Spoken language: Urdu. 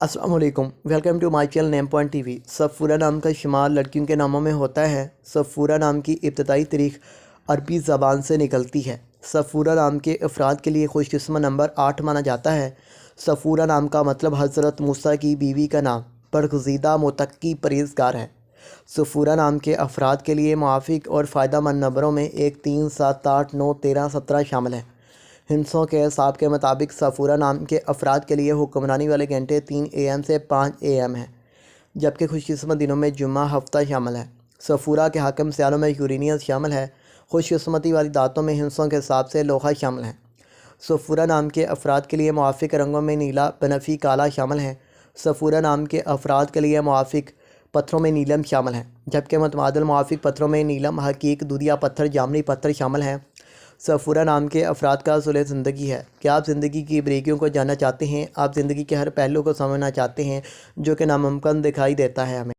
السلام علیکم، welcome to my channel name point TV وی۔ صفورہ نام کا شمار لڑکیوں کے ناموں میں ہوتا ہے۔ صفورہ نام کی ابتدائی تاریخ عربی زبان سے نکلتی ہے۔ صفورہ نام کے افراد کے لیے خوش قسمت نمبر 8 مانا جاتا ہے۔ صفورہ نام کا مطلب حضرت موسیٰ کی بیوی کا نام، برگزیدہ متقی پرہیزگار ہے۔ صفورہ نام کے افراد کے لیے موافق اور فائدہ مند نمبروں میں 1، 3، 7، 8، 9، 13، 17 شامل ہیں۔ ہندسوں کے حساب کے مطابق صفورہ نام کے افراد کے لیے حکمرانی والے گھنٹے 3 AM سے 5 AM ہیں، جبکہ خوش قسمت دنوں میں جمعہ ہفتہ شامل ہے۔ صفورہ کے حاکم سیاروں میں یورینس شامل ہے۔ خوش قسمتی والی داتوں میں ہندسوں کے حساب سے لوہا شامل ہے۔ صفورہ نام کے افراد کے لیے موافق رنگوں میں نیلا، بنفشی، کالا شامل ہیں۔ صفورہ نام کے افراد کے لیے موافق پتھروں میں نیلم شامل ہیں، جبکہ متبادل موافق پتھروں میں نیلم، حقیق، دودھیا پتھر، جامنی پتھر شامل ہیں۔ صفورہ نام کے افراد کا اصول زندگی ہے۔ کیا آپ زندگی کی باریکیوں کو جاننا چاہتے ہیں؟ آپ زندگی کے ہر پہلو کو سمجھنا چاہتے ہیں جو کہ ناممکن دکھائی دیتا ہے ہمیں؟